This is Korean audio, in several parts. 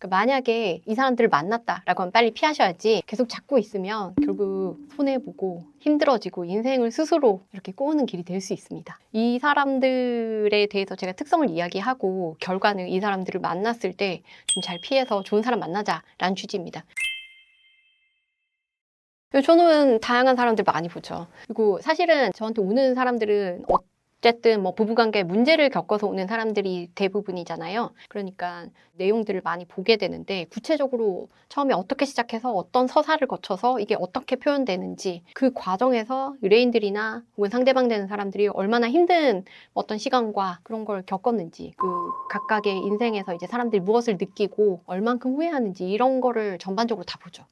그러니까 만약에 이 사람들을 만났다라고 하면 빨리 피하셔야지 계속 잡고 있으면 결국 손해보고 힘들어지고 인생을 스스로 이렇게 꼬는 길이 될 수 있습니다. 이 사람들에 대해서 제가 특성을 이야기하고 결과는 이 사람들을 만났을 때 좀 잘 피해서 좋은 사람 만나자라는 취지입니다. 저는 다양한 사람들 많이 보죠. 그리고 사실은 저한테 오는 사람들은 어쨌든 뭐 부부관계에 문제를 겪어서 오는 사람들이 대부분이잖아요. 그러니까 내용들을 많이 보게 되는데 구체적으로 처음에 어떻게 시작해서 어떤 서사를 거쳐서 이게 어떻게 표현되는지 그 과정에서 의뢰인들이나 혹은 상대방 되는 사람들이 얼마나 힘든 어떤 시간과 그런 걸 겪었는지 그 각각의 인생에서 이제 사람들이 무엇을 느끼고 얼만큼 후회하는지 이런 거를 전반적으로 다 보죠.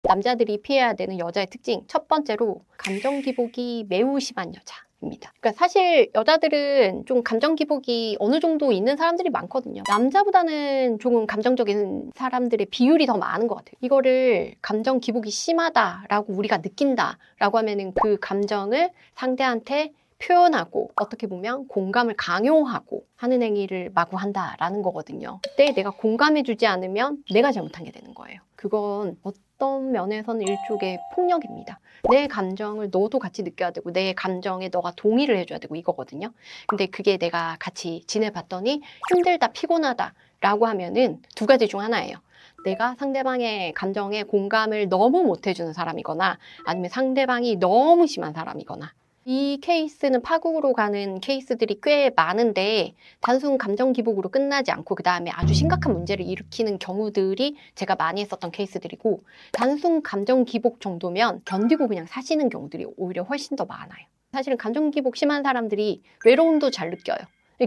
남자들이 피해야 되는 여자의 특징 첫 번째로 감정 기복이 매우 심한 여자입니다. 그러니까 사실 여자들은 좀 감정 기복이 어느 정도 있는 사람들이 많거든요. 남자보다는 조금 감정적인 사람들의 비율이 더 많은 것 같아요. 이거를 감정 기복이 심하다라고 우리가 느낀다라고 하면은 그 감정을 상대한테 표현하고 어떻게 보면 공감을 강요하고 하는 행위를 마구 한다라는 거거든요. 그때 내가 공감해주지 않으면 내가 잘못한 게 되는 거예요. 그건 어떤 면에서는 일종의 폭력입니다. 내 감정을 너도 같이 느껴야 되고 내 감정에 너가 동의를 해줘야 되고 이거거든요. 근데 그게 내가 같이 지내봤더니 힘들다 피곤하다 라고 하면은 두 가지 중 하나예요. 내가 상대방의 감정에 공감을 너무 못 해주는 사람이거나 아니면 상대방이 너무 심한 사람이거나. 이 케이스는 파국으로 가는 케이스들이 꽤 많은데 단순 감정 기복으로 끝나지 않고 그 다음에 아주 심각한 문제를 일으키는 경우들이 제가 많이 했었던 케이스들이고 단순 감정 기복 정도면 견디고 그냥 사시는 경우들이 오히려 훨씬 더 많아요. 사실은 감정 기복 심한 사람들이 외로움도 잘 느껴요.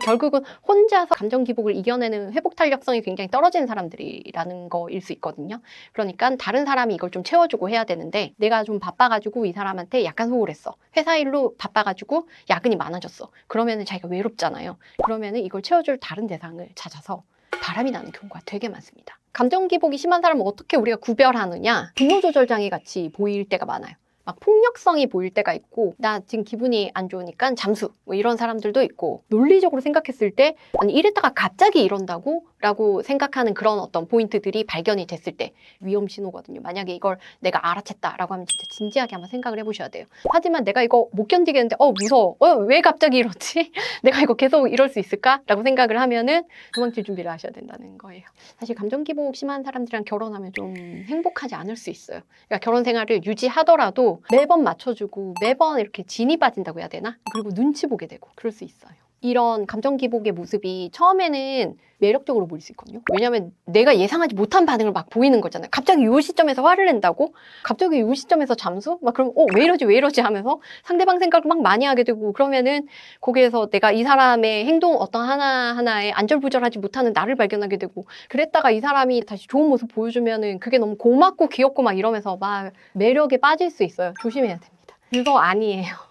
결국은 혼자서 감정 기복을 이겨내는 회복 탄력성이 굉장히 떨어지는 사람들이라는 거일 수 있거든요. 그러니까 다른 사람이 이걸 좀 채워주고 해야 되는데 내가 좀 바빠가지고 이 사람한테 약간 소홀했어. 회사 일로 바빠가지고 야근이 많아졌어. 그러면은 자기가 외롭잖아요. 그러면은 이걸 채워줄 다른 대상을 찾아서 바람이 나는 경우가 되게 많습니다. 감정 기복이 심한 사람은 어떻게 우리가 구별하느냐? 분노 조절 장애 같이 보일 때가 많아요. 막 폭력성이 보일 때가 있고 나 지금 기분이 안 좋으니까 잠수 뭐 이런 사람들도 있고 논리적으로 생각했을 때 아니 이랬다가 갑자기 이런다고? 라고 생각하는 그런 어떤 포인트들이 발견이 됐을 때 위험 신호거든요. 만약에 이걸 내가 알아챘다 라고 하면 진짜 진지하게 한번 생각을 해보셔야 돼요. 하지만 내가 이거 못 견디겠는데 무서워. 왜 갑자기 이러지? 내가 이거 계속 이럴 수 있을까? 라고 생각을 하면은 도망칠 준비를 하셔야 된다는 거예요. 사실 감정 기복 심한 사람들이랑 결혼하면 좀 행복하지 않을 수 있어요. 그러니까 결혼 생활을 유지하더라도 매번 맞춰주고 매번 이렇게 진이 빠진다고 해야 되나? 그리고 눈치 보게 되고 그럴 수 있어요. 이런 감정 기복의 모습이 처음에는 매력적으로 보일 수 있거든요. 왜냐하면 내가 예상하지 못한 반응을 막 보이는 거잖아요. 갑자기 이 시점에서 화를 낸다고? 갑자기 이 시점에서 잠수? 막 그러면 왜 이러지 하면서 상대방 생각을 막 많이 하게 되고 그러면은 거기에서 내가 이 사람의 행동 어떤 하나하나에 안절부절하지 못하는 나를 발견하게 되고 그랬다가 이 사람이 다시 좋은 모습 보여주면은 그게 너무 고맙고 귀엽고 막 이러면서 막 매력에 빠질 수 있어요. 조심해야 됩니다. 그거 아니에요.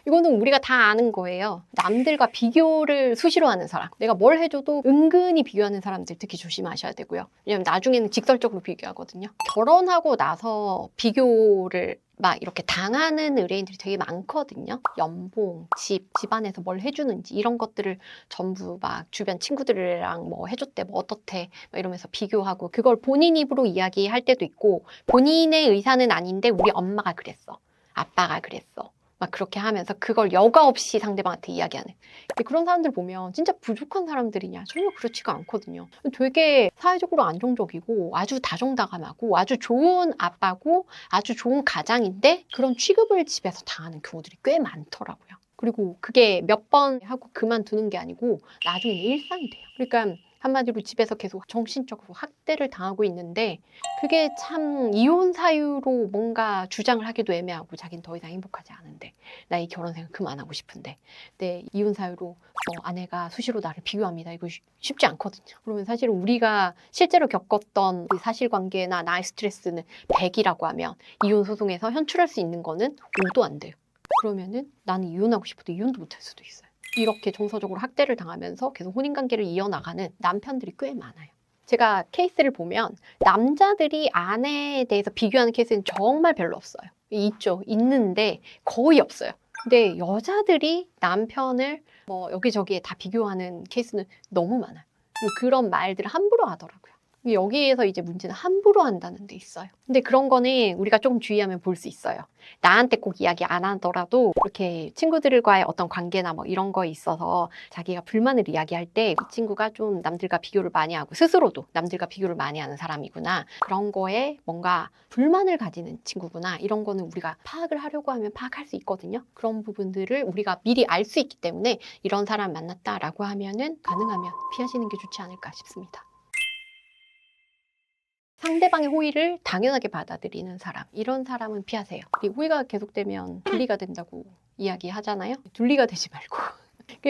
이거는 우리가 다 아는 거예요. 남들과 비교를 수시로 하는 사람. 내가 뭘 해줘도 은근히 비교하는 사람들 특히 조심하셔야 되고요. 왜냐면 나중에는 직설적으로 비교하거든요. 결혼하고 나서 비교를 막 이렇게 당하는 의뢰인들이 되게 많거든요. 연봉, 집안에서 뭘 해주는지 이런 것들을 전부 막 주변 친구들이랑 뭐 해줬대, 뭐 어떻대 막 이러면서 비교하고 그걸 본인 입으로 이야기할 때도 있고 본인의 의사는 아닌데 우리 엄마가 그랬어. 아빠가 그랬어. 막 그렇게 하면서 그걸 여과 없이 상대방한테 이야기하는. 근데 그런 사람들 보면 진짜 부족한 사람들이냐? 전혀 그렇지가 않거든요. 되게 사회적으로 안정적이고 아주 다정다감하고 아주 좋은 아빠고 아주 좋은 가장인데 그런 취급을 집에서 당하는 경우들이 꽤 많더라고요. 그리고 그게 몇 번 하고 그만두는 게 아니고 나중에는 일상이 돼요. 그러니까 한마디로 집에서 계속 정신적으로 학대를 당하고 있는데 그게 참 이혼 사유로 뭔가 주장을 하기도 애매하고 자기는 더 이상 행복하지 않은데 나 이 결혼 생활 그만하고 싶은데 내 이혼 사유로 아내가 수시로 나를 비교합니다. 이거 쉽지 않거든요. 그러면 사실은 우리가 실제로 겪었던 그 사실관계나 나의 스트레스는 100이라고 하면 이혼 소송에서 현출할 수 있는 거는 5도 안 돼요. 그러면은 나는 이혼하고 싶어도 이혼도 못할 수도 있어요. 이렇게 정서적으로 학대를 당하면서 계속 혼인관계를 이어나가는 남편들이 꽤 많아요. 제가 케이스를 보면 남자들이 아내에 대해서 비교하는 케이스는 정말 별로 없어요. 있죠. 있는데 거의 없어요. 근데 여자들이 남편을 뭐 여기저기에 다 비교하는 케이스는 너무 많아요. 그리고 그런 말들을 함부로 하더라고요. 여기에서 이제 문제는 함부로 한다는 데 있어요. 근데 그런 거는 우리가 조금 주의하면 볼 수 있어요. 나한테 꼭 이야기 안 하더라도 이렇게 친구들과의 어떤 관계나 뭐 이런 거에 있어서 자기가 불만을 이야기할 때 이 친구가 좀 남들과 비교를 많이 하고 스스로도 남들과 비교를 많이 하는 사람이구나. 그런 거에 뭔가 불만을 가지는 친구구나. 이런 거는 우리가 파악을 하려고 하면 파악할 수 있거든요. 그런 부분들을 우리가 미리 알 수 있기 때문에 이런 사람 만났다라고 하면은 가능하면 피하시는 게 좋지 않을까 싶습니다. 상대방의 호의를 당연하게 받아들이는 사람, 이런 사람은 피하세요. 그리고 호의가 계속되면 둘리가 된다고 이야기하잖아요. 둘리가 되지 말고.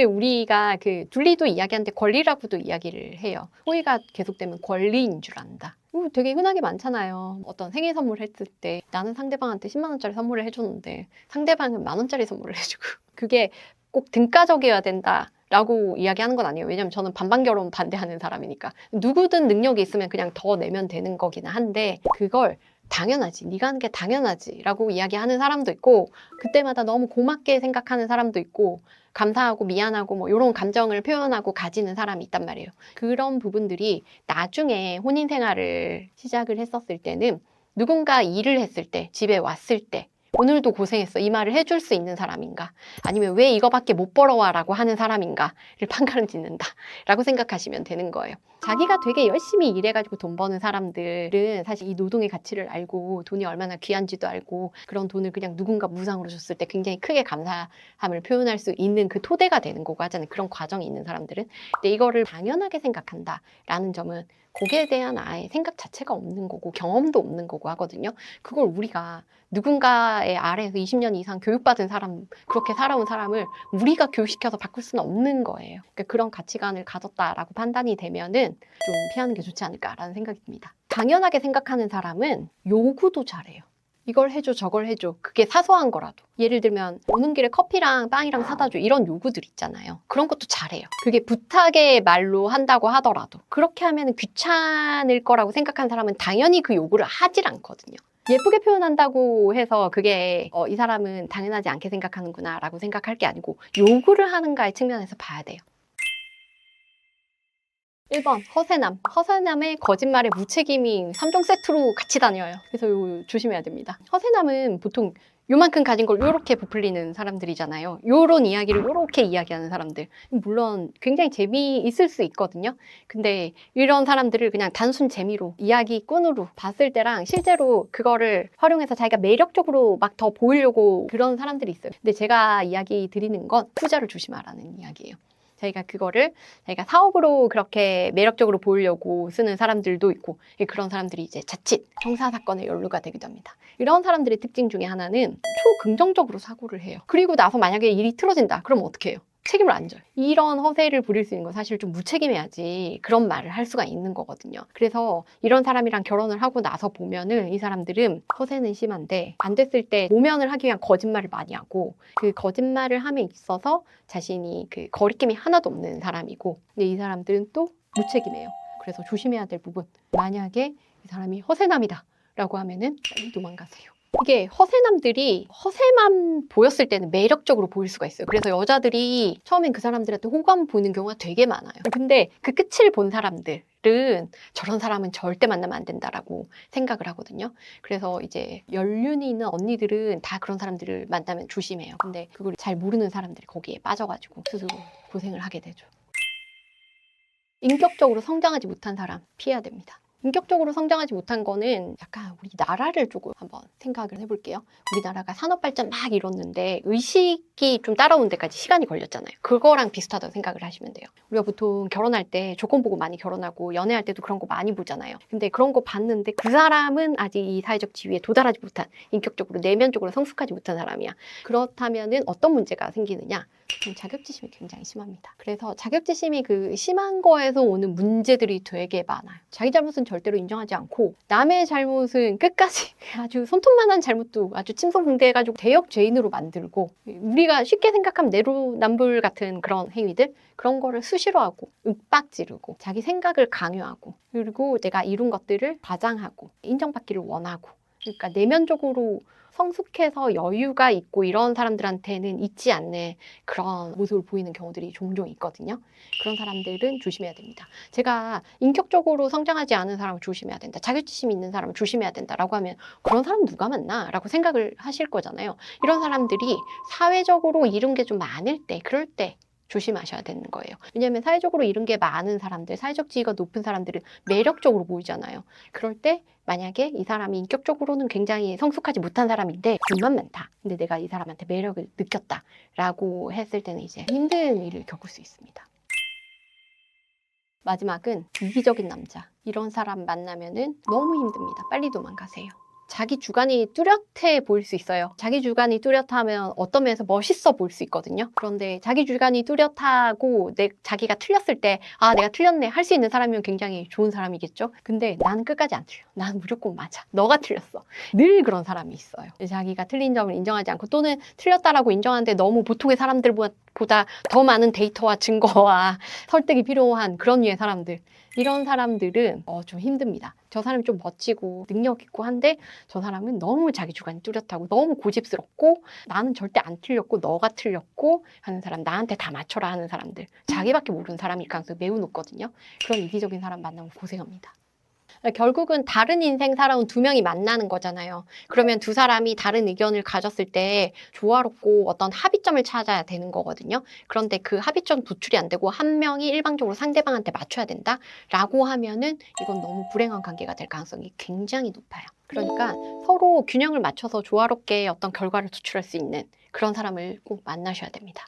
우리가 그 둘리도 이야기하는데 권리라고도 이야기를 해요. 호의가 계속되면 권리인 줄 안다. 이거 되게 흔하게 많잖아요. 어떤 생일 선물 했을 때 나는 상대방한테 10만 원짜리 선물을 해줬는데 상대방은 10,000 원짜리 선물을 해주고 그게 꼭 등가적이어야 된다. 라고 이야기하는 건 아니에요. 왜냐면 저는 반반 결혼 반대하는 사람이니까. 누구든 능력이 있으면 그냥 더 내면 되는 거긴 한데 그걸 당연하지, 네가 하는 게 당연하지 라고 이야기하는 사람도 있고 그때마다 너무 고맙게 생각하는 사람도 있고 감사하고 미안하고 뭐 이런 감정을 표현하고 가지는 사람이 있단 말이에요. 그런 부분들이 나중에 혼인 생활을 시작을 했었을 때는 누군가 일을 했을 때, 집에 왔을 때 오늘도 고생했어 이 말을 해줄 수 있는 사람인가, 아니면 왜 이거밖에 못 벌어와 라고 하는 사람인가를 판가름 짓는다 라고 생각하시면 되는 거예요. 자기가 되게 열심히 일해가지고 돈 버는 사람들은 사실 이 노동의 가치를 알고 돈이 얼마나 귀한지도 알고 그런 돈을 그냥 누군가 무상으로 줬을 때 굉장히 크게 감사함을 표현할 수 있는 그 토대가 되는 거고 하잖아요. 그런 과정이 있는 사람들은. 근데 이거를 당연하게 생각한다라는 점은 거기에 대한 아예 생각 자체가 없는 거고 경험도 없는 거고 하거든요. 그걸 우리가 누군가의 아래에서 20년 이상 교육받은 사람, 그렇게 살아온 사람을 우리가 교육시켜서 바꿀 수는 없는 거예요. 그러니까 그런 가치관을 가졌다라고 판단이 되면은 좀 피하는 게 좋지 않을까라는 생각이 듭니다. 당연하게 생각하는 사람은 요구도 잘해요. 이걸 해줘 저걸 해줘, 그게 사소한 거라도. 예를 들면 오는 길에 커피랑 빵이랑 사다 줘, 이런 요구들 있잖아요. 그런 것도 잘해요. 그게 부탁의 말로 한다고 하더라도 그렇게 하면 귀찮을 거라고 생각하는 사람은 당연히 그 요구를 하질 않거든요. 예쁘게 표현한다고 해서 그게 이 사람은 당연하지 않게 생각하는구나 라고 생각할 게 아니고 요구를 하는가의 측면에서 봐야 돼요. 1번 허세남. 허세남의 거짓말에 무책임이 3종 세트로 같이 다녀요. 그래서 이거 조심해야 됩니다. 허세남은 보통 요만큼 가진 걸 요렇게 부풀리는 사람들이잖아요. 요런 이야기를 요렇게 이야기하는 사람들. 물론 굉장히 재미있을 수 있거든요. 근데 이런 사람들을 그냥 단순 재미로, 이야기꾼으로 봤을 때랑 실제로 그거를 활용해서 자기가 매력적으로 막 더 보이려고 그런 사람들이 있어요. 근데 제가 이야기 드리는 건 투자를 조심하라는 이야기예요. 자기가 그거를 자기가 사업으로 그렇게 매력적으로 보이려고 쓰는 사람들도 있고 그런 사람들이 이제 자칫 형사사건의 연루가 되기도 합니다. 이런 사람들의 특징 중에 하나는 초긍정적으로 사고를 해요. 그리고 나서 만약에 일이 틀어진다. 그럼 어떻게 해요? 책임을 안 져요. 이런 허세를 부릴 수 있는 건 사실 좀 무책임해야지 그런 말을 할 수가 있는 거거든요. 그래서 이런 사람이랑 결혼을 하고 나서 보면은 이 사람들은 허세는 심한데 안 됐을 때 모면을 하기 위한 거짓말을 많이 하고 그 거짓말을 함에 있어서 자신이 그 거리낌이 하나도 없는 사람이고 근데 이 사람들은 또 무책임해요. 그래서 조심해야 될 부분, 만약에 이 사람이 허세남이다 라고 하면은 빨리 도망가세요. 이게 허세남들이 허세만 보였을 때는 매력적으로 보일 수가 있어요. 그래서 여자들이 처음엔 그 사람들한테 호감 보이는 경우가 되게 많아요. 근데 그 끝을 본 사람들은 저런 사람은 절대 만나면 안 된다라고 생각을 하거든요. 그래서 이제 연륜이 있는 언니들은 다 그런 사람들을 만나면 조심해요. 근데 그걸 잘 모르는 사람들이 거기에 빠져가지고 스스로 고생을 하게 되죠. 인격적으로 성장하지 못한 사람 피해야 됩니다. 인격적으로 성장하지 못한 거는 약간 우리나라를 조금 한번 생각을 해볼게요. 우리나라가 산업 발전 막 이뤘는데 의식이 좀 따라오는 데까지 시간이 걸렸잖아요. 그거랑 비슷하다고 생각을 하시면 돼요. 우리가 보통 결혼할 때 조건 보고 많이 결혼하고 연애할 때도 그런 거 많이 보잖아요. 근데 그런 거 봤는데 그 사람은 아직 이 사회적 지위에 도달하지 못한, 인격적으로 내면적으로 성숙하지 못한 사람이야. 그렇다면은 어떤 문제가 생기느냐? 자격지심이 굉장히 심합니다. 그래서 자격지심이 그 심한 거에서 오는 문제들이 되게 많아요. 자기 잘못은 절대로 인정하지 않고 남의 잘못은 끝까지 아주 손톱만한 잘못도 아주 침소봉대해가지고 대역 죄인으로 만들고, 우리가 쉽게 생각하면 내로남불 같은 그런 행위들, 그런 거를 수시로 하고 윽박지르고 자기 생각을 강요하고 그리고 내가 이룬 것들을 과장하고 인정받기를 원하고 그러니까 내면적으로 성숙해서 여유가 있고 이런 사람들한테는 있지 않는 그런 모습을 보이는 경우들이 종종 있거든요. 그런 사람들은 조심해야 됩니다. 제가 인격적으로 성장하지 않은 사람을 조심해야 된다. 자격지심이 있는 사람을 조심해야 된다라고 하면 그런 사람 누가 만나? 라고 생각을 하실 거잖아요. 이런 사람들이 사회적으로 이룬 게 좀 많을 때, 그럴 때 조심하셔야 되는 거예요. 왜냐하면 사회적으로 이룬 게 많은 사람들, 사회적 지위가 높은 사람들은 매력적으로 보이잖아요. 그럴 때 만약에 이 사람이 인격적으로는 굉장히 성숙하지 못한 사람인데 돈만 많다. 근데 내가 이 사람한테 매력을 느꼈다라고 했을 때는 이제 힘든 일을 겪을 수 있습니다. 마지막은 이기적인 남자. 이런 사람 만나면은 너무 힘듭니다. 빨리 도망가세요. 자기 주관이 뚜렷해 보일 수 있어요. 자기 주관이 뚜렷하면 어떤 면에서 멋있어 보일 수 있거든요. 그런데 자기 주관이 뚜렷하고 자기가 틀렸을 때 아, 내가 틀렸네 할 수 있는 사람이면 굉장히 좋은 사람이겠죠. 근데 나는 끝까지 안 틀려. 나는 무조건 맞아. 너가 틀렸어. 늘 그런 사람이 있어요. 자기가 틀린 점을 인정하지 않고 또는 틀렸다라고 인정하는데 너무 보통의 사람들보다 더 많은 데이터와 증거와 설득이 필요한 그런 류의 사람들. 이런 사람들은 좀 힘듭니다. 저 사람이 좀 멋지고 능력 있고 한데 저 사람은 너무 자기 주관이 뚜렷하고 너무 고집스럽고 나는 절대 안 틀렸고 너가 틀렸고 하는 사람, 나한테 다 맞춰라 하는 사람들, 자기밖에 모르는 사람일 가능성이 매우 높거든요. 그런 이기적인 사람 만나면 고생합니다. 결국은 다른 인생 살아온 두 명이 만나는 거잖아요. 그러면 두 사람이 다른 의견을 가졌을 때 조화롭고 어떤 합의점을 찾아야 되는 거거든요. 그런데 그 합의점 도출이 안 되고 한 명이 일방적으로 상대방한테 맞춰야 된다라고 하면은 이건 너무 불행한 관계가 될 가능성이 굉장히 높아요. 그러니까 서로 균형을 맞춰서 조화롭게 어떤 결과를 도출할 수 있는 그런 사람을 꼭 만나셔야 됩니다.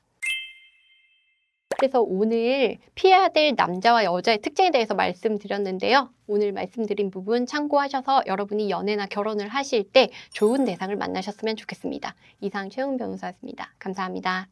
그래서 오늘 피해야 될 남자와 여자의 특징에 대해서 말씀드렸는데요. 오늘 말씀드린 부분 참고하셔서 여러분이 연애나 결혼을 하실 때 좋은 대상을 만나셨으면 좋겠습니다. 이상 최은 변호사였습니다. 감사합니다.